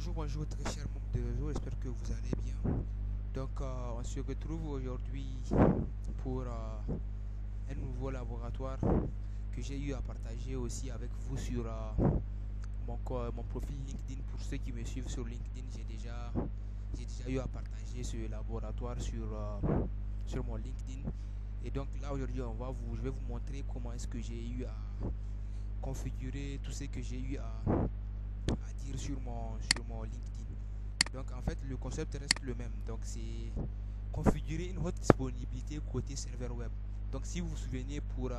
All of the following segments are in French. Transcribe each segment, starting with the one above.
Bonjour très cher membre de réseau, j'espère que vous allez bien. On se retrouve aujourd'hui pour un nouveau laboratoire que j'ai eu à partager aussi avec vous sur mon profil LinkedIn. Pour ceux qui me suivent sur LinkedIn, j'ai déjà eu à partager ce laboratoire sur mon LinkedIn. Et donc là aujourd'hui, je vais vous montrer comment est-ce que j'ai eu à configurer tout ce que j'ai eu à dire sur mon LinkedIn. Donc en fait, le concept reste le même. Donc c'est configurer une haute disponibilité côté serveur web. Donc si vous vous souvenez pour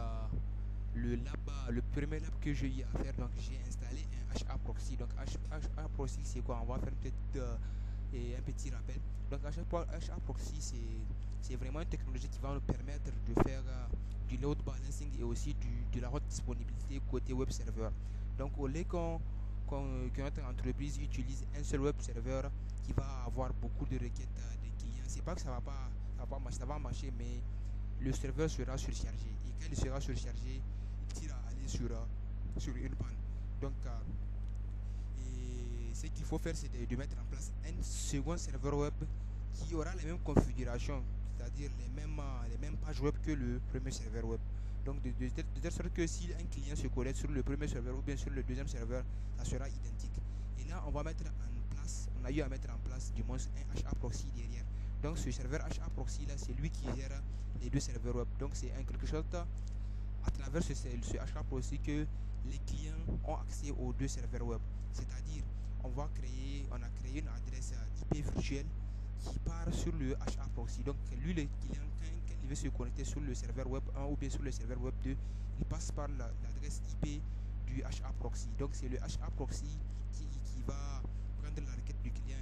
le premier lab que j'ai eu à faire, donc j'ai installé un HA proxy. Donc HA proxy c'est quoi? On va faire peut-être un petit rappel. Donc HA proxy c'est vraiment une technologie qui va nous permettre de faire du load balancing et aussi de la haute disponibilité côté web serveur. Donc au lieu que notre entreprise utilise un seul web serveur qui va avoir beaucoup de requêtes des clients, c'est pas que ça va pas marcher, ça va marcher, mais le serveur sera surchargé. Et quand il sera surchargé, il tire à aller sur une panne. Donc, et ce qu'il faut faire, c'est de mettre en place un second serveur web qui aura les mêmes configurations, c'est-à-dire les mêmes pages web que le premier serveur web. Donc, de telle sorte que si un client se connecte sur le premier serveur ou bien sur le deuxième serveur, ça sera identique. Et là, on a eu à mettre en place du moins un HA proxy derrière. Donc, ce serveur HA proxy là, c'est lui qui gère les deux serveurs web. Donc, c'est quelque chose à travers ce HA proxy que les clients ont accès aux deux serveurs web. C'est-à-dire, on a créé une adresse IP virtuelle qui part sur le HA proxy. Donc, lui, le client, quand il veut se connecter sur le serveur web 1 ou bien sur le serveur web 2, il passe par l'adresse IP du HA proxy. Donc, c'est le HA proxy qui va prendre la requête du client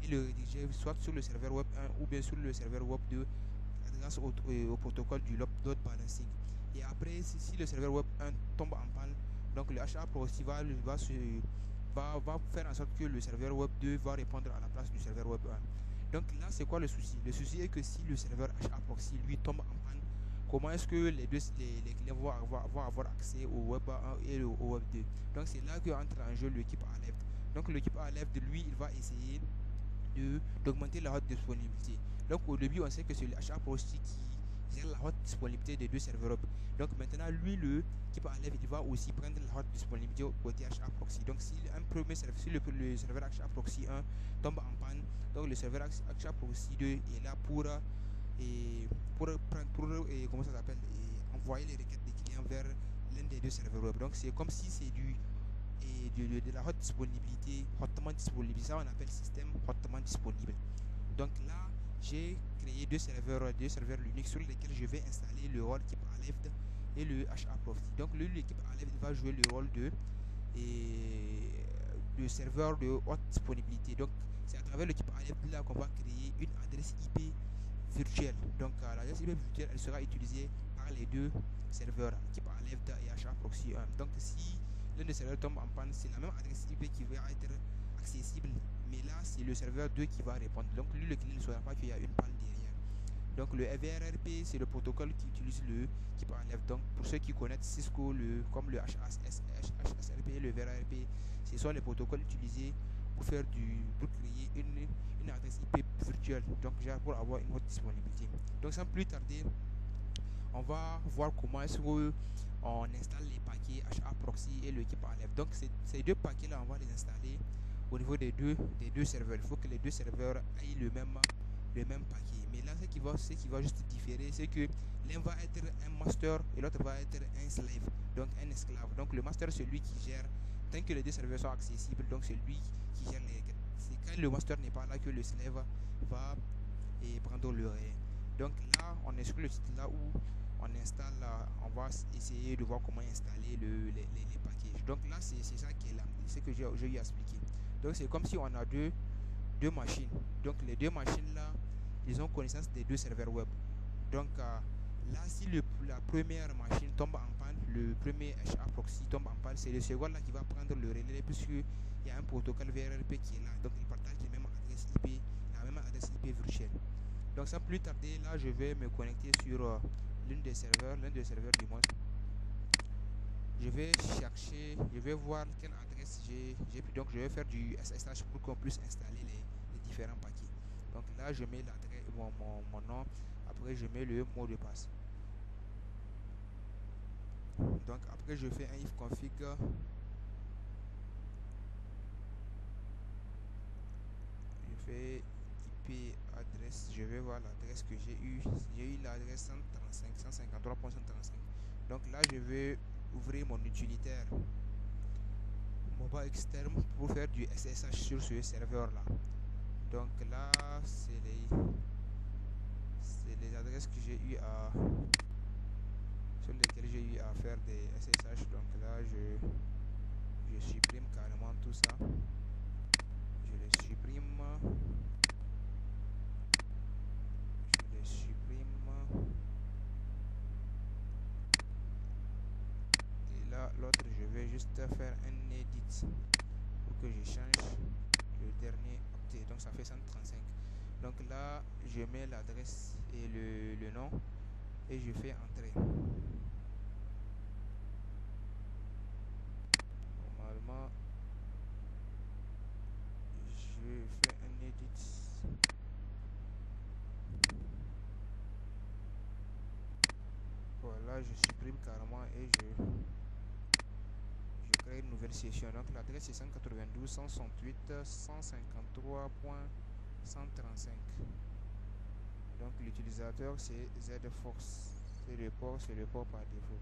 et le rédiger soit sur le serveur web 1 ou bien sur le serveur web 2 grâce au protocole du load balancing. Et après, si le serveur web 1 tombe en panne, donc le HA proxy va faire en sorte que le serveur web 2 va répondre à la place du serveur web 1. Donc là, c'est quoi le souci? Le souci est que si le serveur HA proxy lui tombe en panne, comment est-ce que les clients vont avoir accès au web 1 et au web 2? Donc c'est là qu'entre en jeu l'équipe Aleft. Donc l'équipe Aleft, lui, il va essayer d'augmenter la haute disponibilité. Donc au début, on sait que c'est le HA proxy qui gère la haute disponibilité des deux serveurs web. Donc maintenant, lui, le qui peut enlever, il va aussi prendre la haute disponibilité au côté HA proxy. Donc si le serveur HA proxy 1 tombe en panne, donc le serveur HA proxy 2 est là pour comment ça s'appelle, envoyer les requêtes des clients vers l'un des deux serveurs web. Donc c'est comme si c'est de la haute disponibilité, hautement disponible. Ça, on appelle système hautement disponible. Donc là, j'ai créé deux serveurs Linux sur lesquels je vais installer le rôle type Aleft et le HA proxy. Donc l'équipe Aleft va jouer le rôle de serveur de haute disponibilité. Donc c'est à travers l'équipe Aleft là qu'on va créer une adresse IP virtuelle. Donc l'adresse IP virtuelle, elle sera utilisée par les deux serveurs, type Aleft et HA proxy 1. Donc si l'un des serveurs tombe en panne, c'est la même adresse IP qui va être accessible, mais là c'est le serveur 2 qui va répondre. Donc lui, le client ne saura pas qu'il y a une panne derrière. Donc le VRRP, c'est le protocole qui utilise le qui enlève. Donc pour ceux qui connaissent Cisco, comme le HSRP et le VRRP, ce sont les protocoles utilisés pour créer une adresse IP virtuelle, donc pour avoir une haute disponibilité. Donc sans plus tarder, on va voir comment est-ce qu'on installe les paquets HA proxy et le keep enlève. Donc ces deux paquets là, on va les installer au niveau des deux serveurs. Il faut que les deux serveurs aient le même paquet. Mais là, ce qui va juste différer, c'est que l'un va être un master et l'autre va être un slave, donc un esclave. Donc le master, c'est lui qui gère, tant que les deux serveurs sont accessibles, donc c'est lui qui gère les requêtes. C'est quand le master n'est pas là que le slave va prendre le relais. Donc là, on exclut le site là où on installe, on va essayer de voir comment installer les packages. Donc là, c'est ça qui est là, c'est ce que j'ai eu à expliquer. Donc c'est comme si on a deux machines. Donc les deux machines là, ils ont connaissance des deux serveurs web. Donc là, si la première machine tombe en panne, le premier HA proxy tombe en panne, c'est le second là qui va prendre le relais puisqu'il y a un protocole VRRP qui est là. Donc ils partagent les mêmes adresses IP, la même adresse IP virtuelle. Donc sans plus tarder, là je vais me connecter sur l'un des serveurs du moins. je vais chercher, je vais voir quelle adresse j'ai pris. Donc je vais faire du SSH pour qu'on puisse installer les différents paquets. Donc là je mets l'adresse, mon nom, après je mets le mot de passe. Donc après je fais un if config, je fais IP adresse, je vais voir l'adresse que j'ai eu l'adresse 153.135. donc là je vais ouvrir mon utilitaire mobile externe pour faire du SSH sur ce serveur là. Donc là c'est les adresses que j'ai eu sur lesquelles j'ai eu à faire des SSH. Donc là je supprime carrément tout ça, je les supprime, et là l'autre je vais juste faire un edit pour que je change le dernier update. Donc ça fait 135. Donc là je mets l'adresse et le nom et je fais entrer. Normalement je fais un edit. Voilà, je supprime carrément et je crée une nouvelle session. Donc l'adresse est 192.168.153.135. donc l'utilisateur c'est ZForce, c'est le port par défaut.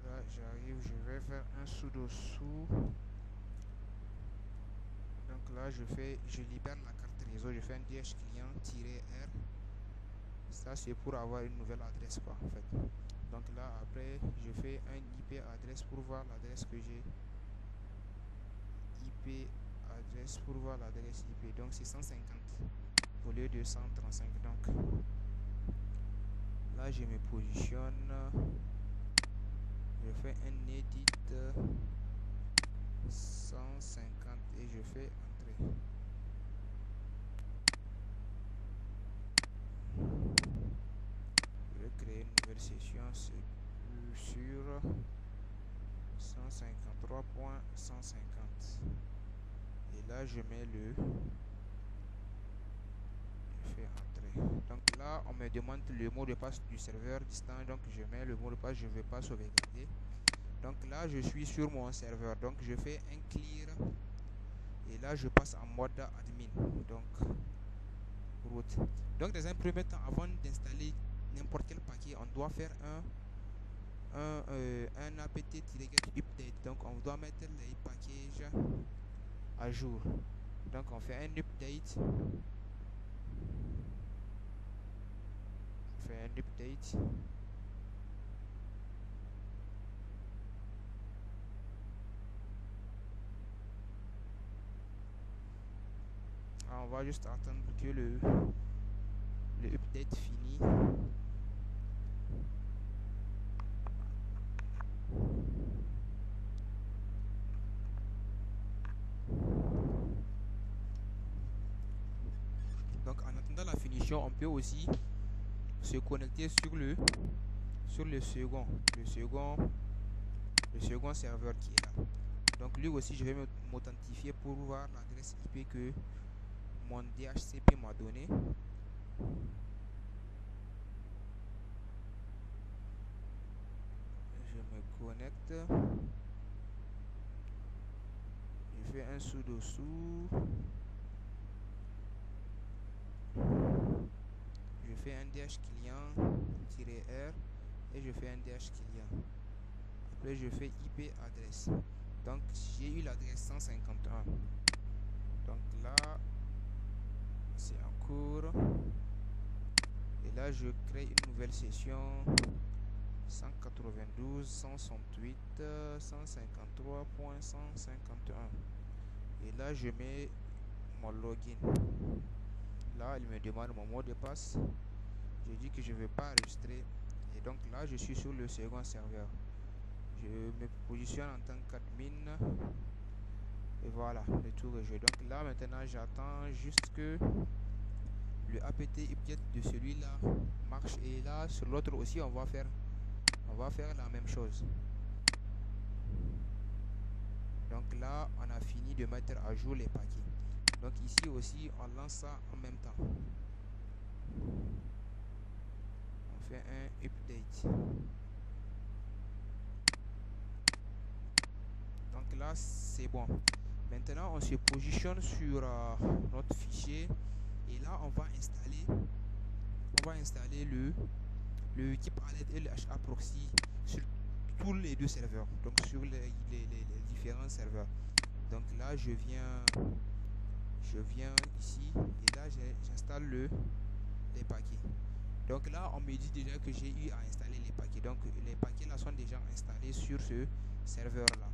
Là j'arrive, je vais faire un sudo su. Donc là je libère la carte réseau, je fais un DH client-r. Ça c'est pour avoir une nouvelle adresse quoi en fait. Donc là après je fais un IP adresse pour voir l'adresse que j'ai. IP adresse pour voir l'adresse IP. Donc c'est 150 au lieu de 135. Donc là je me positionne, je fais un edit 150 et je fais entrer. Je vais créer une nouvelle session sur 153.150 et là je mets je fais entrer. Donc là on me demande le mot de passe du serveur distant, donc je mets le mot de passe, je ne vais pas sauvegarder. Donc là je suis sur mon serveur, donc je fais un clear et là je passe en mode admin, donc root. Donc dans un premier temps, avant d'installer n'importe quel paquet, on doit faire un apt-get update. Donc on doit mettre les packages à jour. Donc on fait un update, on va juste attendre que le update finit. Donc en attendant la finition, on peut aussi se connecter sur le second serveur qui est là. Donc lui aussi je vais m'authentifier pour voir l'adresse IP que mon DHCP m'a donné. Je me connecte, je fais un sudo su, je fais un DH client-r et je fais un DH client. Après je fais IP adresse. Donc j'ai eu l'adresse 151. Donc là c'est en cours. Et là je crée une nouvelle session 192.168.153.151. Et là je mets mon login. Là il me demande mon mot de passe. Je dis que je ne veux pas enregistrer. Et donc là je suis sur le second serveur. Je me positionne en tant qu'admin. Et voilà, le tour est joué. Donc là maintenant j'attends juste que le apt update de celui-là marche. Et là sur l'autre aussi on va faire On va faire la même chose. Donc là, on a fini de mettre à jour les paquets. Donc ici aussi, on lance ça en même temps. On fait un update. Donc là, c'est bon. Maintenant, on se positionne sur notre fichier. Et là, on va installer le Keep Alert et le HA Proxy sur tous les deux serveurs. Donc sur les différents serveurs. Donc là, je viens ici et là j'installe les paquets. Donc là on me dit déjà que j'ai eu à installer les paquets. Donc les paquets là sont déjà installés sur ce serveur là.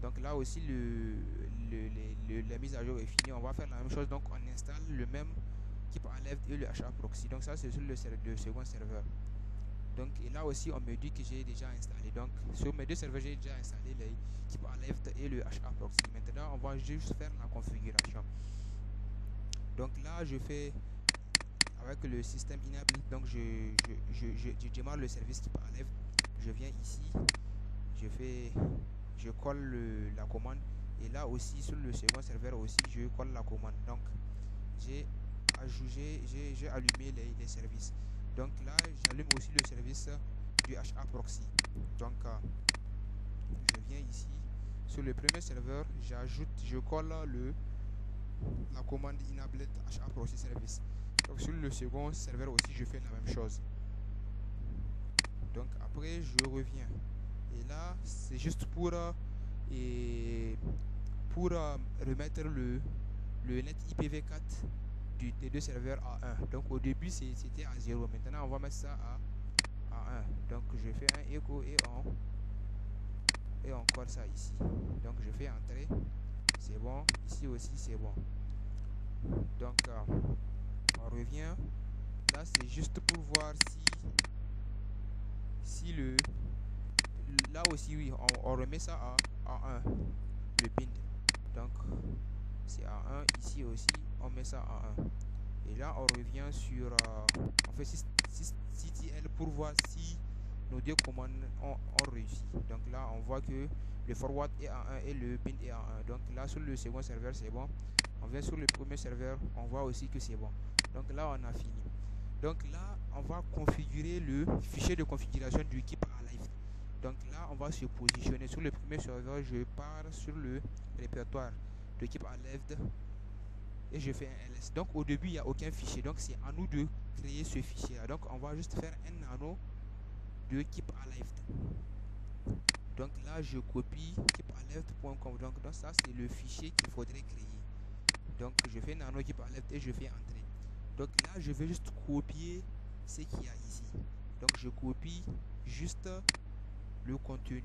Donc là aussi la mise à jour est finie. On va faire la même chose. Donc on installe le même Keep Alert et le HA Proxy. Donc ça c'est sur le second serveur. Donc et là aussi on me dit que j'ai déjà installé. Donc sur mes deux serveurs j'ai déjà installé les Keep Alert et le HA Proxy. Maintenant on va juste faire la configuration. Donc là je fais avec le système enable. Donc je démarre le service Keep Alert. Je viens ici, je colle la commande et là aussi sur le second serveur aussi je colle la commande. Donc j'ai allumé les services. Donc là j'allume aussi le service du HA Proxy. Donc je viens ici sur le premier serveur, je colle la commande enable HA Proxy Service. Donc sur le second serveur aussi je fais la même chose. Donc après je reviens et là c'est juste pour remettre le net IPv4 des deux serveurs à 1. Donc au début c'était à 0. Maintenant on va mettre ça à 1. Donc je fais un écho et on colle ça ici. Donc je fais entrer. C'est bon. Ici aussi c'est bon. Donc on revient. Là c'est juste pour voir si là aussi oui on remet ça à 1 le bind. Donc c'est à 1. Ici aussi on met ça à 1. Et là on revient sur on fait systl pour voir si nos deux commandes ont réussi. Donc là on voit que le forward est à 1 et le bind est à 1. Donc là sur le second serveur c'est bon. On vient sur le premier serveur, on voit aussi que c'est bon. Donc là on a fini. Donc là on va configurer le fichier de configuration du Keep Alive. Donc là on va se positionner sur le premier serveur. Je pars sur le répertoire de Keep Alive et je fais un ls. Donc au début il n'y a aucun fichier. Donc c'est à nous de créer ce fichier là. Donc on va juste faire un nano de Keep Alive. Donc là je copie keepalive.com. Donc ça c'est le fichier qu'il faudrait créer. Donc je fais nano Keep Alive et je fais entrer. Donc là je vais juste copier ce qu'il y a ici. Donc je copie juste le contenu.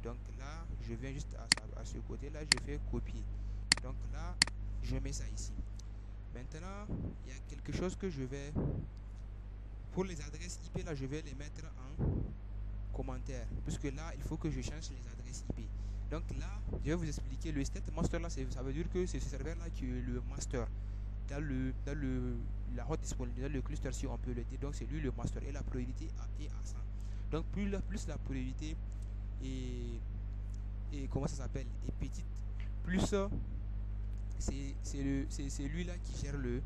Donc là je viens juste à ce côté là, je fais copier. Donc là je mets ça ici. Maintenant il y a quelque chose que je vais, pour les adresses IP là je vais les mettre en commentaire, puisque là il faut que je change les adresses IP. Donc là je vais vous expliquer le state master là, ça veut dire que c'est ce serveur là qui est le master dans la hot disponibilité, dans le cluster si on peut le dire. Donc c'est lui le master et la priorité est à 100. Donc plus la priorité et comment ça s'appelle est petite, plus c'est lui là qui gère le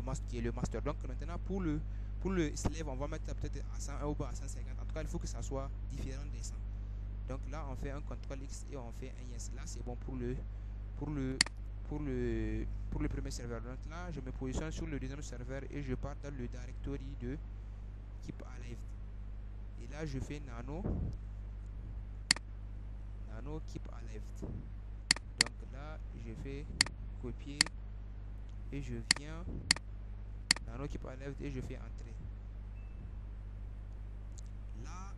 master, qui est le master. Donc maintenant pour le slave on va mettre peut-être à 100 ou à 150. En tout cas il faut que ça soit différent des 100. Donc là on fait un CTRL X et on fait un yes. Là c'est bon pour le premier serveur. Donc là je me positionne sur le deuxième serveur et je pars dans le directory de Keep Alive. Et là je fais nano Keep Alive. Donc là je fais copier et je viens nano Keep Alive et je fais entrer. Là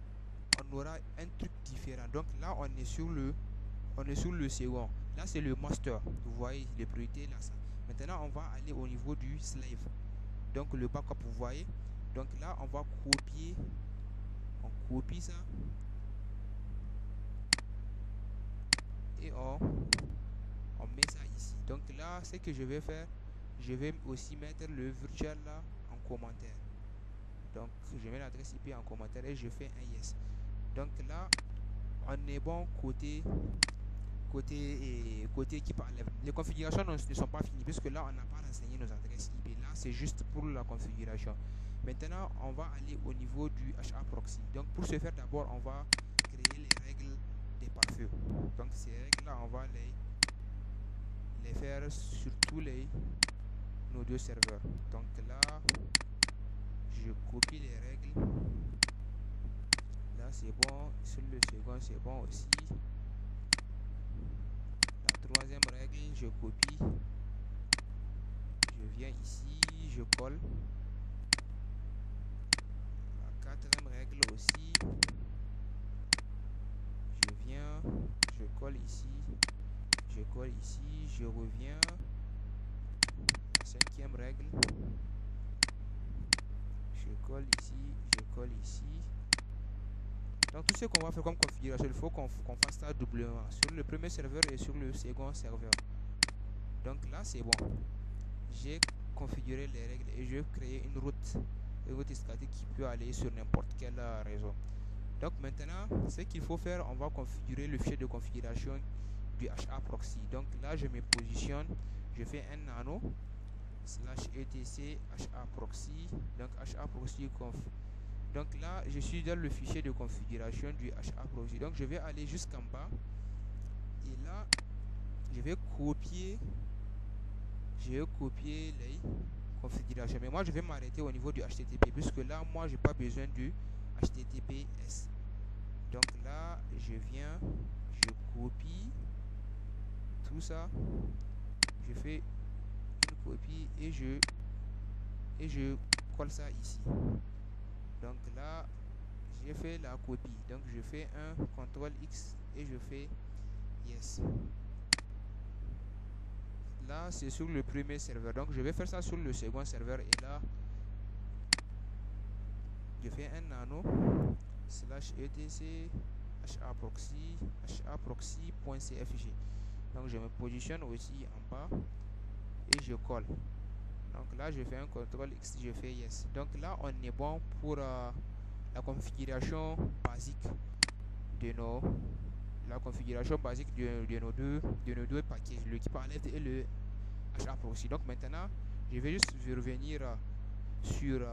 on aura un truc différent. Donc là on est sur le second. Là c'est le master. Vous voyez les priorités là ça. Maintenant on va aller au niveau du slave. Donc le backup vous voyez. Donc là on va copier. On copie ça. Et on met ça ici. Donc là ce que je vais faire, je vais aussi mettre le virtual là en commentaire. Donc je mets l'adresse IP en commentaire et je fais un yes. Donc là on est bon côté équipe enlève. Les configurations ne sont pas finies puisque là on n'a pas renseigné nos adresses IP. Là c'est juste pour la configuration. Maintenant on va aller au niveau du HA proxy. Donc pour ce faire d'abord on va créer les règles des pare-feux. Donc ces règles là on va les faire sur tous nos deux serveurs. Donc là je copie les règles. Là c'est bon. Sur le second c'est bon aussi. La troisième règle je copie. Je viens ici, je colle. La quatrième règle aussi. Je viens, je colle ici. Je colle ici, je reviens. La cinquième règle. Je colle ici, je colle ici. Donc tout ce qu'on va faire comme configuration, il faut qu'on fasse ça doublement sur le premier serveur et sur le second serveur. Donc là c'est bon. J'ai configuré les règles et je vais créer une route statique qui peut aller sur n'importe quel réseau. Donc maintenant, ce qu'il faut faire, on va configurer le fichier de configuration du HA proxy. Donc là, je me positionne, je fais un nano /etc HA proxy. Donc HA proxy conf. Donc là, je suis dans le fichier de configuration du HA proxy. Donc je vais aller jusqu'en bas et là, je vais copier les configurations. Mais moi, je vais m'arrêter au niveau du HTTP puisque là, moi, j'ai pas besoin du HTTPS. Donc là, je viens, je copie tout ça, je fais une copie et je colle ça ici. Donc là, j'ai fait la copie. Donc je fais un CTRL X et je fais yes. Là, c'est sur le premier serveur. Donc je vais faire ça sur le second serveur et là, je fais un nano /etc haproxy.cfg. Donc je me positionne aussi en bas et je colle. Donc là je fais un CTRL X, je fais yes. Donc là on est bon pour la configuration basique de nos deux paquets, le qui parlait et le HA proxy. Donc maintenant je vais juste revenir sur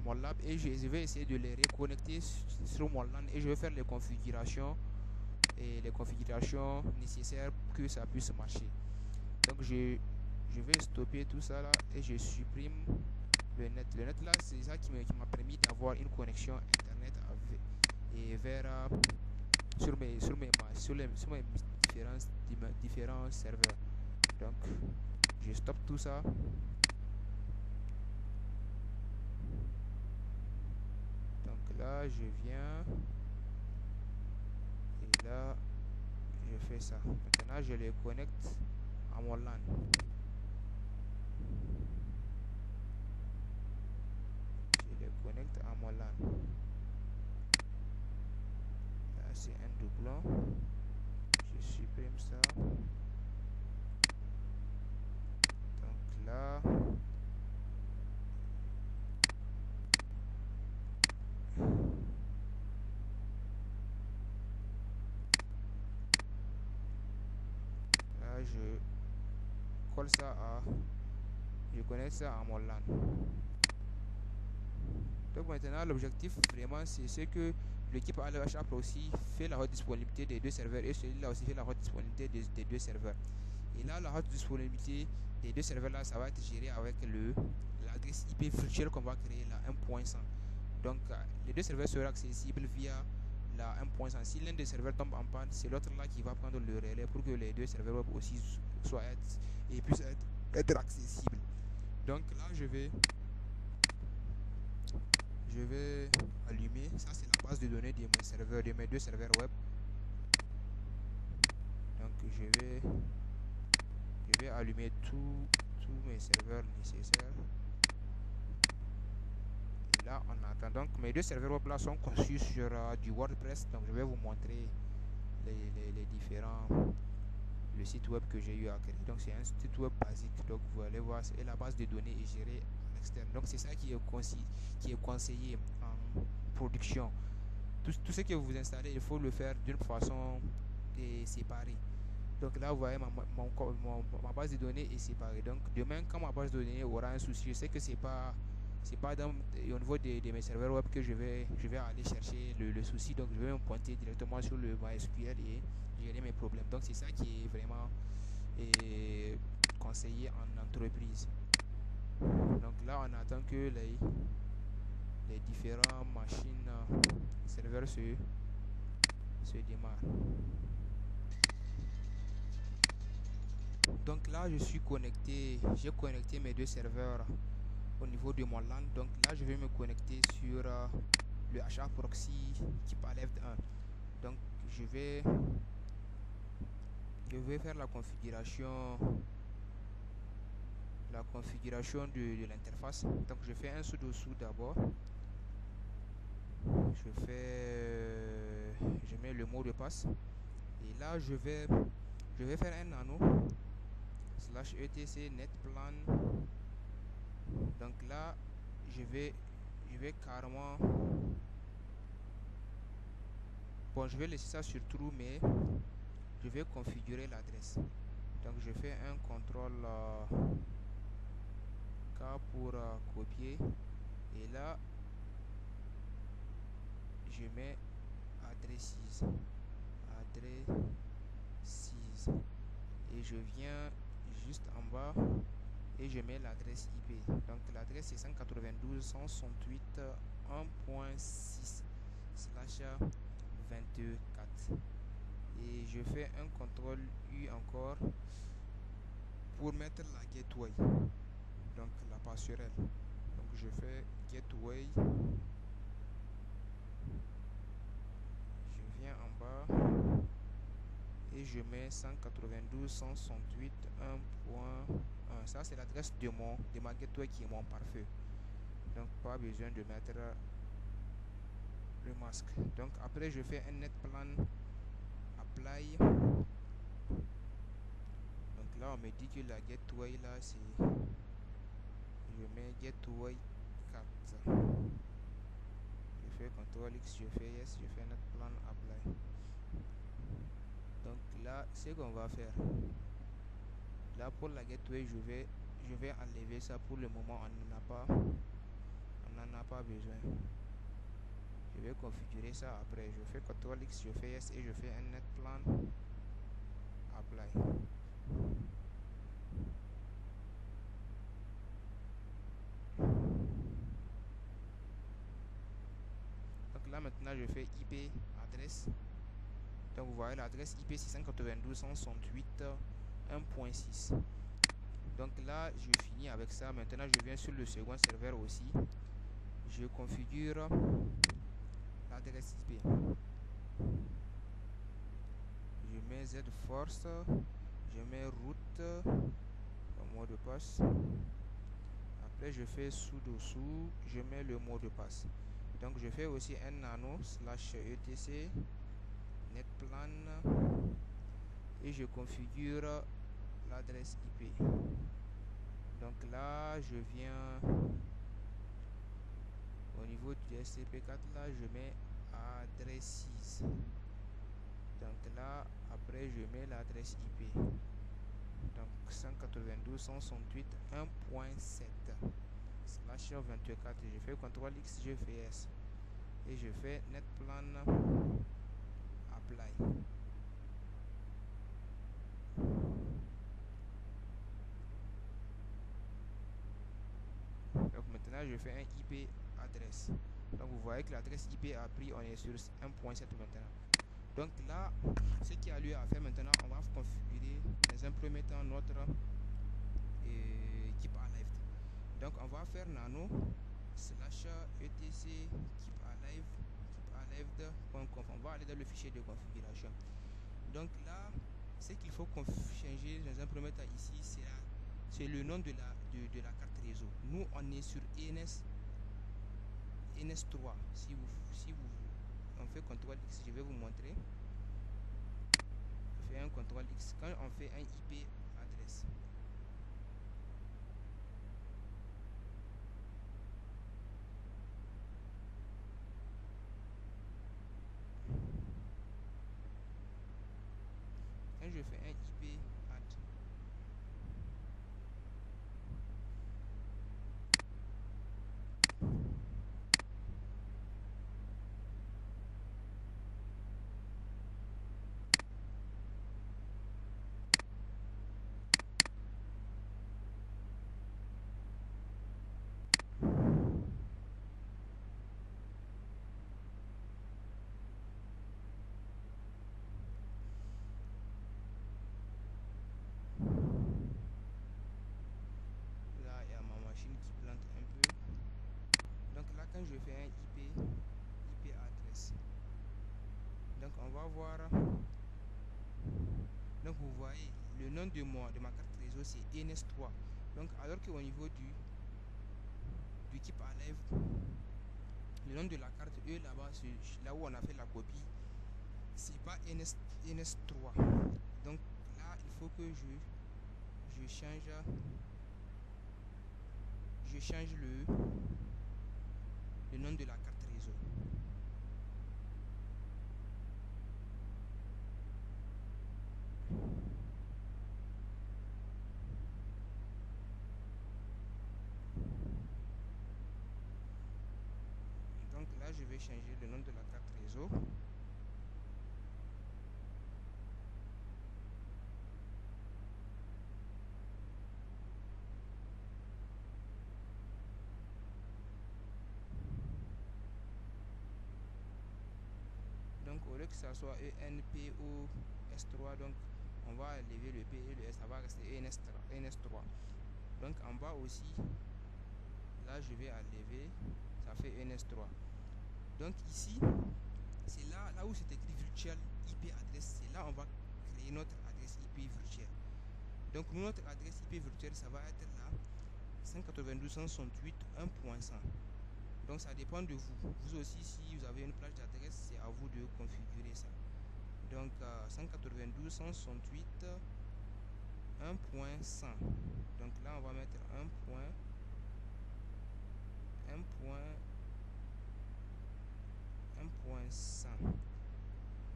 mon lab et je vais essayer de les reconnecter sur mon LAN et je vais faire les configurations nécessaires pour que ça puisse marcher. Donc je vais stopper tout ça là et je supprime le net. Le net là c'est ça qui m'a permis d'avoir une connexion internet et vers sur mes différents serveurs. Donc je stoppe tout ça. Donc là je viens et là je fais ça. Maintenant je les connecte à mon LAN. Je les connecte à mon LAN. Là c'est un doublon. Je supprime ça. Donc là je colle ça je connecte ça à mon LAN. Donc maintenant l'objectif vraiment c'est que l'équipe HA proxy fait la haute disponibilité des deux serveurs et celui-là aussi fait la haute disponibilité des deux serveurs. Et là la haute disponibilité des deux serveurs là ça va être géré avec l'adresse IP virtuelle qu'on va créer là 1.100. Donc les deux serveurs seront accessibles via la 1.100. Si l'un des serveurs tombe en panne, c'est l'autre là qui va prendre le relais pour que les deux serveurs web aussi puissent être accessibles. Donc là je vais allumer, ça c'est la base de données de mes deux serveurs web. Donc je vais allumer tous mes serveurs nécessaires. Et là on attend. Donc mes deux serveurs web là sont conçus sur du WordPress. Donc je vais vous montrer les différents site web que j'ai eu à créer. Donc c'est un site web basique. Donc vous allez voir, et la base de données est gérée externe. Donc c'est ça qui est conseillé en production. Tout ce que vous installez, il faut le faire d'une façon séparée. Donc là, vous voyez, ma base de données est séparée. Donc demain, quand ma base de données aura un souci, je sais que c'est pas au niveau de mes serveurs web que je vais aller chercher le souci. Donc je vais me pointer directement sur le MySQL et gérer mes problèmes. Donc c'est ça qui est vraiment conseillé en entreprise. Donc là, on attend que les différentes machines serveurs se démarrent. Donc là, je suis connecté, j'ai connecté mes deux serveurs au niveau de mon LAN. Donc là, je vais me connecter sur le HA proxy type Aleph 1. Donc je vais faire la configuration de l'interface. Donc je fais un sudo d'abord. Je mets le mot de passe et là je vais faire un nano /etc netplan. Donc là je vais carrément, bon, je vais laisser ça sur true, mais je vais configurer l'adresse. Donc je fais un contrôle K pour copier et là je mets adresse 6 et je viens juste en bas et je mets l'adresse IP. Donc l'adresse est 192.168.1.6/24 et je fais un contrôle U encore pour mettre la gateway, donc la passerelle. Donc je fais gateway, je viens en bas et je mets 192.168.1.1. Ça c'est l'adresse de ma gateway qui est mon pare-feu. Donc pas besoin de mettre le masque. Donc après je fais un netplan apply. Donc là on me dit que la gateway là c'est, je mets gateway 4. Je fais CTRL X, je fais yes, je fais netplan apply. Donc là ce qu'on va faire, là pour la gateway je vais enlever ça pour le moment, on n'en a pas besoin. Je vais configurer ça après. Je fais CTRL X, je fais yes et je fais un netplan apply. Donc là maintenant je fais IP adresse. Donc vous voyez l'adresse IP c'est 192.168.1.6. Donc là je finis avec ça. Maintenant je viens sur le second serveur aussi. Je configure l'adresse IP. Je mets zforce, je mets route au mot de passe. Après je fais sudo je mets le mot de passe. Donc je fais aussi un nano /etc netplan et je configure l'adresse IP. Donc là je viens au niveau du SCP4, là je mets adresse 6. Donc là après je mets l'adresse IP. Donc 192.168.1.7/24. Je fais CTRL X, je fais S et je fais netplan apply. Donc maintenant je fais un IP adresse. Donc vous voyez que l'adresse IP a pris, on est sur 1.7 maintenant. Donc là, ce qui a lieu à faire maintenant, on va configurer dans un premier temps notre keep alive. Donc on va faire nano /etc keep alive.conf. On va aller dans le fichier de configuration. Donc là, ce qu'il faut changer dans un premier temps ici, c'est le nom de la carte réseau. Nous on est sur ENS3. Si vous on fait CTRL X, je vais vous montrer. Je fais un CTRL X quand on fait un IP adresse. voir. Donc vous voyez, le nom de ma carte réseau c'est ENS3. Donc alors qu'au niveau du keep alive, le nom de la carte, eux là-bas, là où on a fait la copie, c'est pas NS3. Donc là, il faut que je change le nom de la carte réseau. Donc là, je vais changer le nom de la carte réseau. Donc au lieu que ça soit ENPOS3, donc on va lever le P et le S, ça va rester ENS3. Donc en bas aussi, là je vais enlever, ça fait ENS3. Donc ici, c'est là où c'est écrit virtual IP adresse, c'est là on va créer notre adresse IP virtuelle. Donc notre adresse IP virtuelle, ça va être là 192.168.1.100. Donc ça dépend de vous. Vous aussi, si vous avez une plage d'adresse, c'est à vous de configurer ça. Donc 192.168.1.100. Donc là, on va mettre 1.100.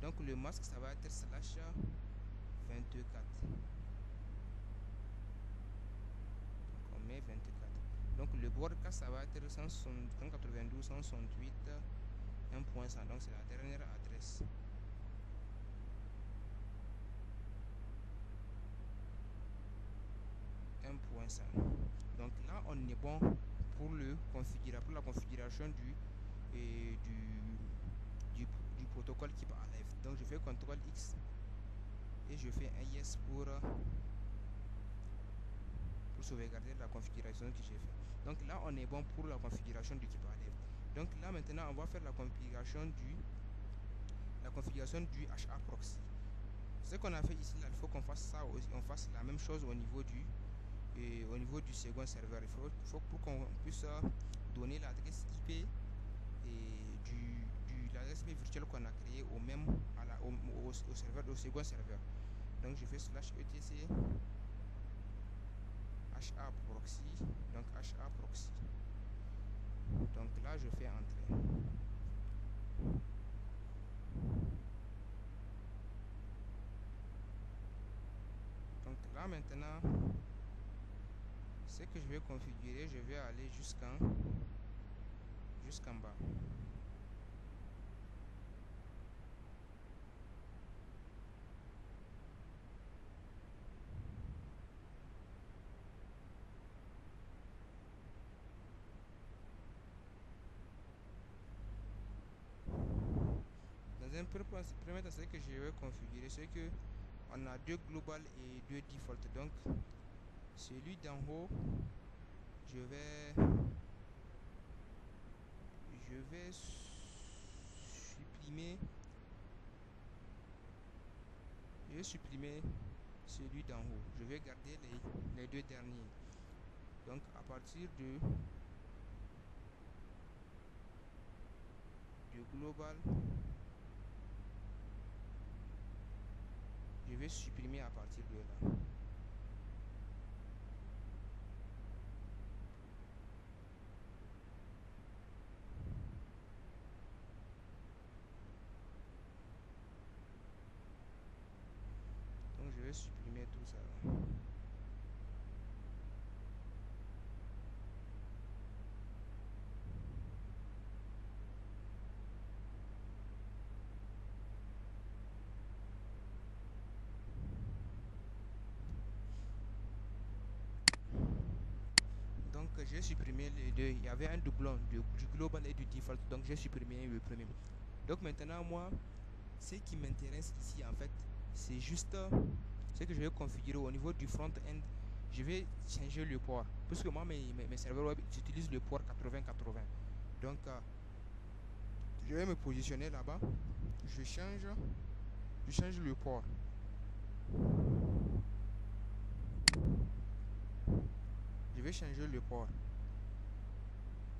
Donc le masque, ça va être /24. Donc on met 24. Donc le broadcast, ça va être 192.168.1.100. Donc c'est la dernière adresse. Donc là on est bon pour la configuration du protocole Keep Alive. Donc je fais CTRL X et je fais un yes pour sauvegarder la configuration que j'ai fait. Donc là on est bon pour la configuration du Keep Alive. Donc là maintenant on va faire la configuration du HA proxy. Ce qu'on a fait ici là, il faut qu'on fasse ça aussi, on fasse la même chose au niveau du second serveur. Il faut pour qu'on puisse donner l'adresse IP et l'adresse IP virtuelle qu'on a créé au second serveur. Donc je fais /etc HA proxy, donc HA proxy. Donc là je fais entrer. Donc là maintenant, ce que je vais configurer, je vais aller jusqu'en bas. Dans un premier temps, ce que je vais configurer, c'est que on a deux global et deux default. Donc celui d'en haut, je vais supprimer celui d'en haut. Je vais garder les deux derniers. Donc à partir de global, je vais supprimer à partir de là. Donc je vais supprimer tout ça là. Donc j'ai supprimé les deux. Il y avait un doublon du global et du default. Donc j'ai supprimé le premier. Donc maintenant moi, ce qui m'intéresse ici en fait, c'est juste ce que je vais configurer au niveau du front-end. Je vais changer le port. Parce que moi mes serveurs web, j'utilise le port 8080. Donc je vais me positionner là-bas. Je change Je change le port. Je vais changer le port.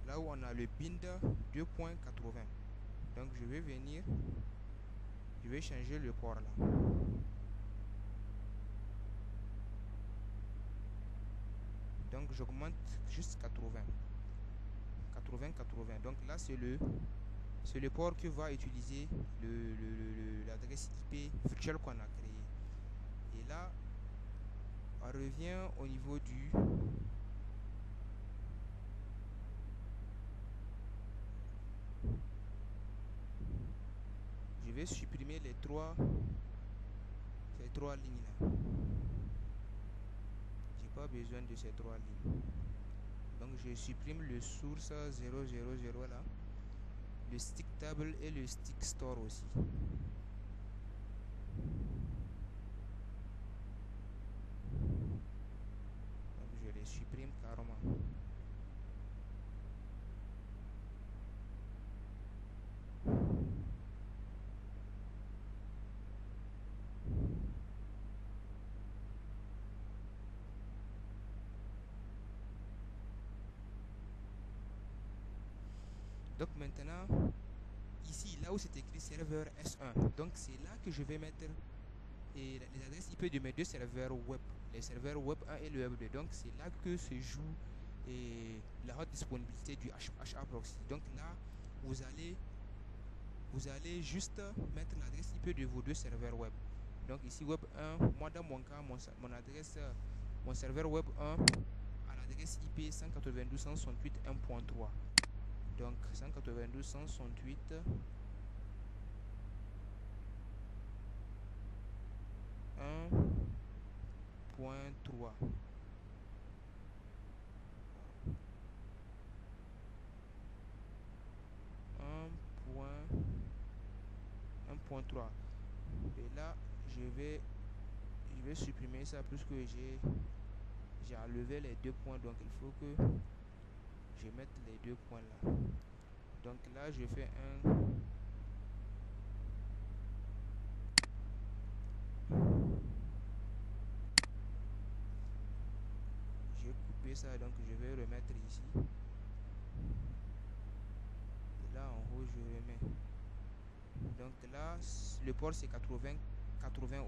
Là où on a le bind 2.80. Donc je vais venir. Je vais changer le port là. Donc j'augmente juste 80. 80. Donc là c'est le port que va utiliser l'adresse IP virtuelle qu'on a créé. Et là, on revient au niveau du je vais supprimer les trois lignes là. J'ai pas besoin de ces trois lignes. Donc je supprime le source 000 là, le stick table et le stick store aussi. Donc je les supprime carrément. Donc maintenant, ici, là où c'est écrit serveur S1, donc c'est là que je vais mettre les adresses IP de mes deux serveurs web, les serveurs web 1 et le web 2. Donc c'est là que se joue la haute disponibilité du HA proxy. Donc là, vous allez juste mettre l'adresse IP de vos deux serveurs web. Donc ici web 1, moi dans mon cas, mon adresse, mon serveur web 1 à l'adresse IP 192.168.1.3. Donc 192.168.1.3. Et là je vais supprimer ça puisque j'ai enlevé les deux points, donc il faut que je mette les deux points là. Donc là je fais j'ai coupé ça, donc je vais remettre ici. Et là en haut je remets. Donc là le port c'est 80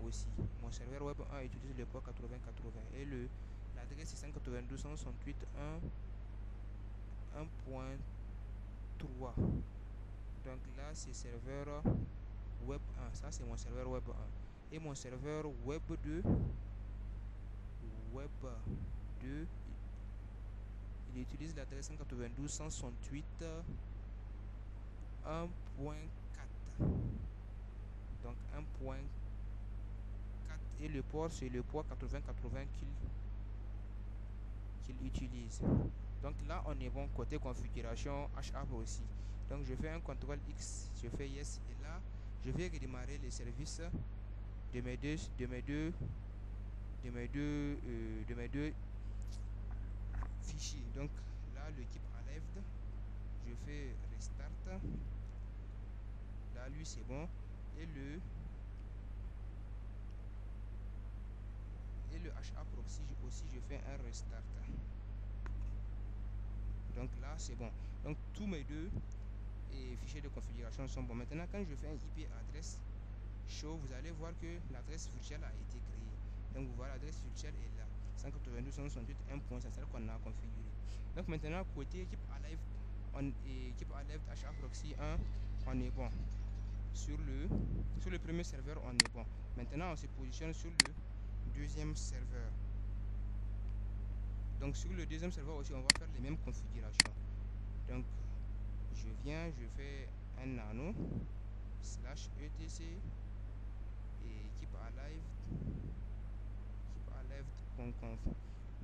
aussi. Mon serveur web 1 utilise le port 80 et l'adresse c'est 192.168.1.3. Donc là c'est serveur web 1, ça c'est mon serveur web 1. Et mon serveur web 2 il utilise l'adresse 192.168.1.4. Donc 1.4 et le port c'est le port 80 qu'il utilise. Donc là on est bon côté configuration HAP aussi. Donc je fais un CTRL X, je fais yes et là je vais redémarrer les services de mes deux fichiers. Donc là le keep alive, je fais restart. Là lui c'est bon et le HA proxy aussi je fais un restart. Donc là c'est bon. Donc tous mes deux fichiers de configuration sont bons. Maintenant quand je fais un IP adresse show, vous allez voir que l'adresse virtuelle a été créée. Donc vous voyez l'adresse virtuelle est là, 192.168.1. C'est celle qu'on a configurée. Donc maintenant côté keep alive, keep alive HA proxy 1, on est bon. Sur le premier serveur on est bon. Maintenant on se positionne sur le deuxième serveur. Donc sur le deuxième serveur aussi on va faire les mêmes configurations. Donc je viens, je fais un nano /etc et keep alive.conf.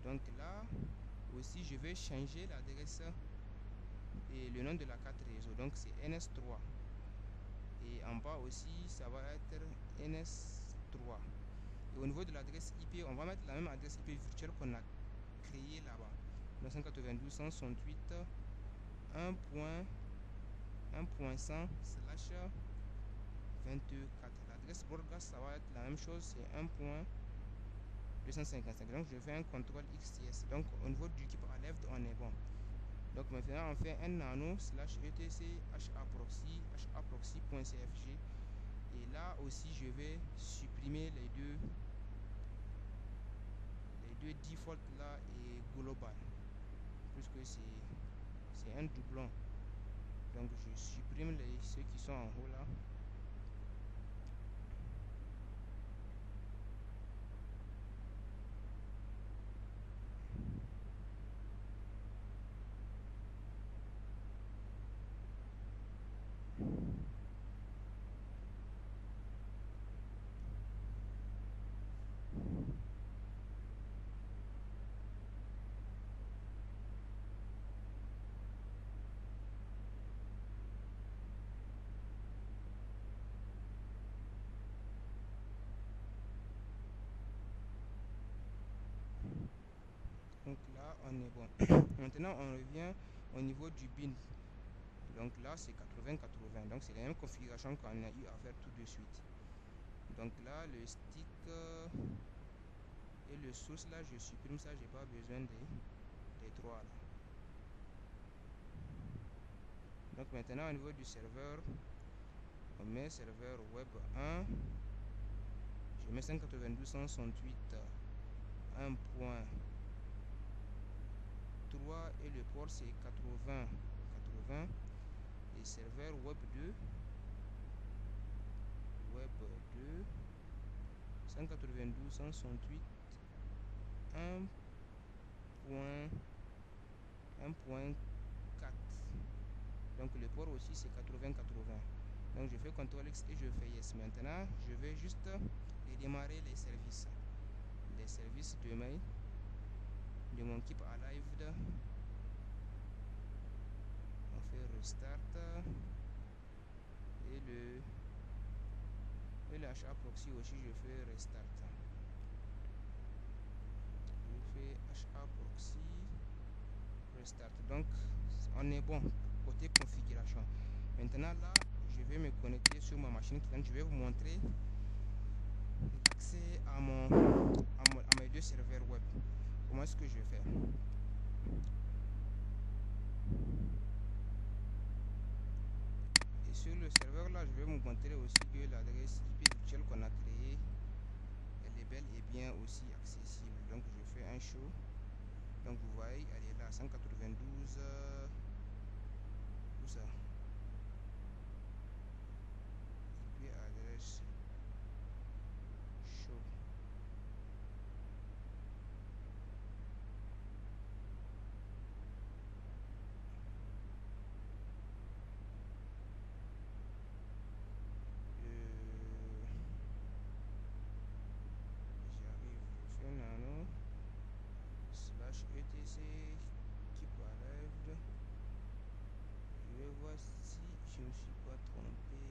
Donc là aussi je vais changer l'adresse et le nom de la carte réseau. Donc c'est NS3 et en bas aussi ça va être NS3. Et au niveau de l'adresse IP on va mettre la même adresse IP virtuelle qu'on a créée là-bas, 992.168.1.100/24. l'adresse broadcast, ça va être la même chose, c'est 1.255. Donc je fais un contrôle XTS. Donc au niveau du keep alive, on est bon. Donc maintenant on fait un nano slash etc haproxy.cfg. Et là aussi je vais supprimer les deux default là et global, puisque c'est un doublon. Donc je supprime ceux qui sont en haut là. Donc là on est bon. Maintenant on revient au niveau du bin. Donc là c'est 80-80. Donc c'est la même configuration qu'on a eu à faire tout de suite. Donc là le stick et le source là je supprime ça, j'ai pas besoin des trois là. Donc maintenant au niveau du serveur, on met serveur web 1, je mets 192.1.3 et le port c'est 80-80. Et serveur web 2 192.1.4. Donc le port aussi c'est 80-80. Donc je fais CTRL X et je fais yes. Maintenant je vais juste redémarrer les services de mon keep alive. On fait restart et le haproxy aussi je fais restart. Je fais haproxy restart. Donc on est bon côté configuration. Maintenant là je vais me connecter sur ma machine client. Je vais vous montrer l'accès à mes deux serveurs web. Comment est-ce que je fais? Et sur le serveur là je vais vous montrer aussi que l'adresse IP virtuelle qu'on a créée, elle est bel et bien aussi accessible. Donc je fais un show. Donc vous voyez elle est là 192 où ça, IP adresse show. J'arrive, je fais nano slash etc keep alive. Je vais voir si je ne me suis pas trompé.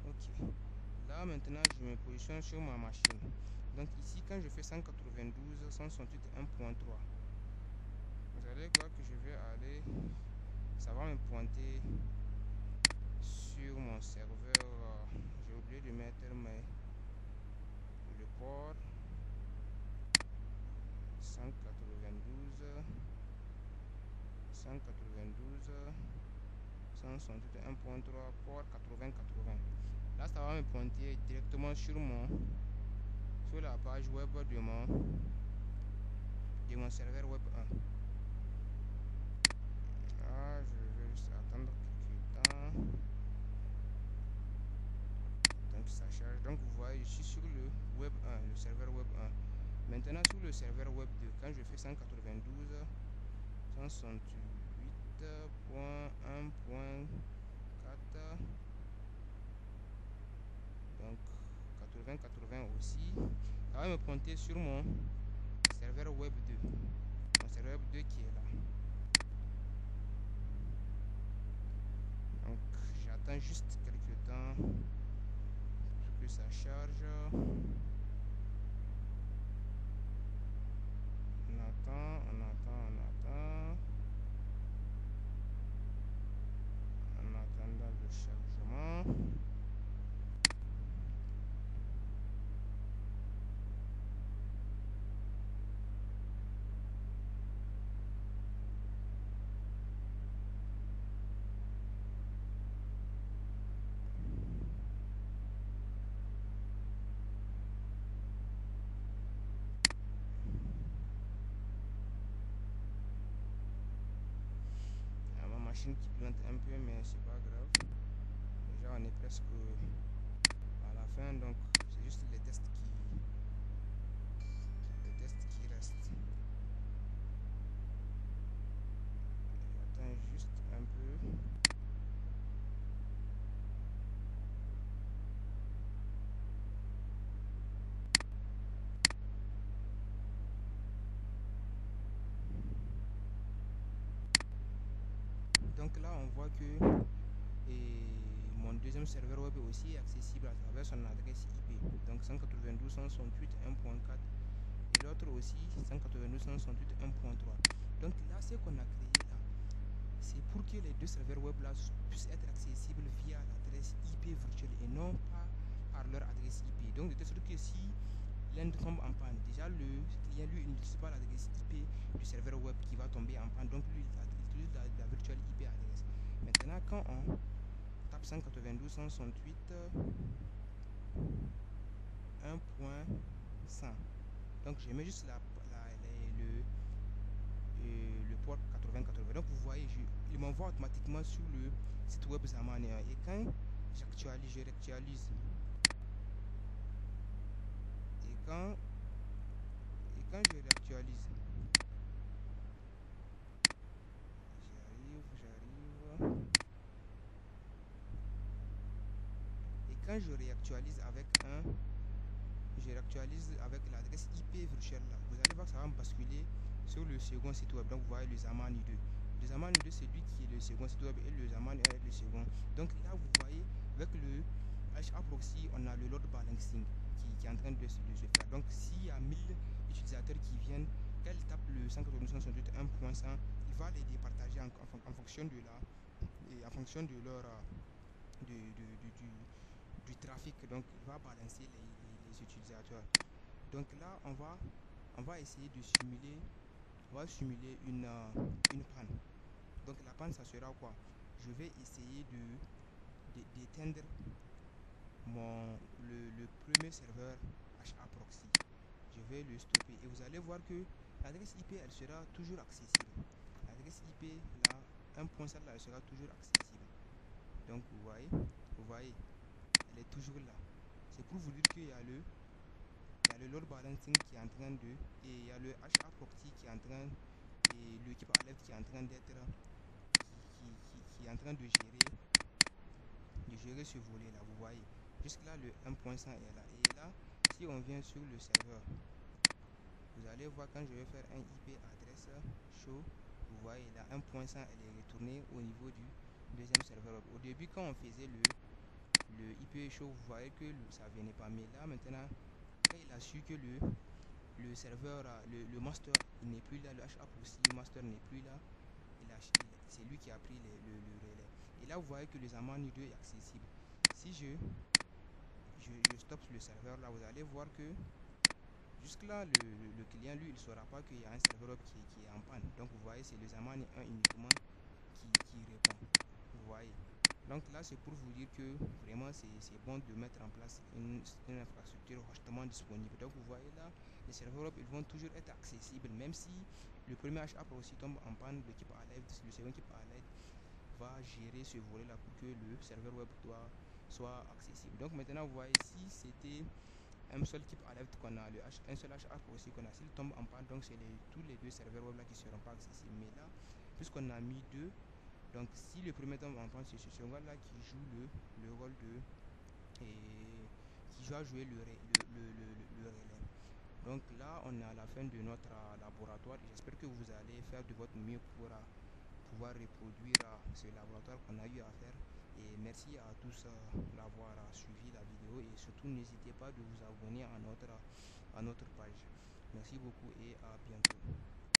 Ok, là maintenant je me positionne sur ma machine. Donc ici quand je fais 192.168.1.3, vous allez voir que je vais aller, ça va me pointer sur mon serveur. J'ai oublié de mettre le port 192 168.1.3 port 80-80. Là ça va me pointer directement sur la page web de mon serveur web 1. Ah, je vais juste attendre quelques temps. Donc ça charge. Donc vous voyez, je suis sur le web 1, le serveur web 1. Maintenant sur le serveur web 2, quand je fais 192.168.1.4, donc 80-80 aussi, ça va me pointer sur mon serveur web 2. Mon serveur web 2 qui est là. Donc j'attends juste quelques temps pour que ça charge. On attend, on attend, on attend. En attendant le chargement. Ma machine qui plante un peu, mais c'est pas grave. Déjà on est presque à la fin, donc c'est juste les tests qui restent. J'attends juste un peu. Donc là on voit que mon deuxième serveur web est aussi accessible à travers son adresse IP. Donc 192.168.1.4 et l'autre aussi 192.168.1.3. Donc là ce qu'on a créé là, c'est pour que les deux serveurs web là puissent être accessibles via l'adresse IP virtuelle et non pas par leur adresse IP. Donc de telle sorte que si l'un tombe en panne, déjà le client lui il n'utilise pas l'adresse IP du serveur web qui va tomber en panne, donc lui il utilise la virtuelle IP adresse. Maintenant quand on tape 192.168.1.100, donc je mets juste le port 8080. Donc vous voyez, il m'envoie automatiquement sur le site web Zaman. Et quand j'actualise, je réactualise. Et quand je réactualise, j'arrive. Et quand je réactualise avec l'adresse IP virtuelle là, vous allez voir que ça va me basculer sur le second site web. Donc vous voyez le Zaman 2. Le Zaman 2 c'est lui qui est le second site web et le Zaman 1 est le second. Donc là vous voyez avec le HA proxy on a le load balancing qui est en train de se faire. Donc s'il y a 1000 utilisateurs qui viennent, qu'elle tape le 192.168.1.100, il va les départager en fonction de en fonction de leur du trafic. Donc il va balancer les utilisateurs. Donc là on va essayer de simuler une panne. Donc la panne ça sera quoi? Je vais essayer d'éteindre le premier serveur HA proxy. Je vais le stopper et vous allez voir que l'adresse IP elle sera toujours accessible. L'adresse IP là 1.7 là elle sera toujours accessible. Donc vous voyez elle est toujours là. C'est pour vous dire qu'il y a le load balancing qui est en train de, et il y a le HA proxy qui est en train, et l'équipe alert qui est en train d'être qui est en train de gérer ce volet là. Vous voyez jusque là le 1.100 est là, et là si on vient sur le serveur, vous allez voir quand je vais faire un IP adresse show, vous voyez là 1.100 elle est retournée au niveau du deuxième serveur. Au début quand on faisait le IP show, vous voyez que ça venait pas, mais là maintenant quand il a su que le serveur, le master il n'est plus là, le HA proxy master n'est plus là, c'est lui qui a pris le relais. Et là vous voyez que le Zaman 2 est accessible. Si je stoppe le serveur là, vous allez voir que jusque là le client lui il ne saura pas qu'il y a un serveur web qui est en panne. Donc vous voyez c'est le Zaman 1 uniquement qui répond. Vous voyez. Donc là c'est pour vous dire que vraiment c'est bon de mettre en place une infrastructure hostement disponible. Donc vous voyez là les serveurs web ils vont toujours être accessibles, même si le premier HA proxy tombe en panne, l'équipe Alert, le second équipe Alert va gérer ce volet là pour que le serveur web soit accessible. Donc maintenant vous voyez si c'était un seul type alerte qu'on a, un seul HA proxy qu'on a, s'il tombe en panne, donc c'est tous les deux serveurs web là qui seront pas accessibles. Mais là puisqu'on a mis deux, donc si le premier tombe en panne, c'est ce second là qui joue le rôle de, et qui va jouer le relais. Donc là, on est à la fin de notre laboratoire. J'espère que vous allez faire de votre mieux pour pouvoir reproduire ce laboratoire qu'on a eu à faire. Et merci à tous d'avoir suivi la vidéo et surtout n'hésitez pas de vous abonner à notre page. Merci beaucoup et à bientôt.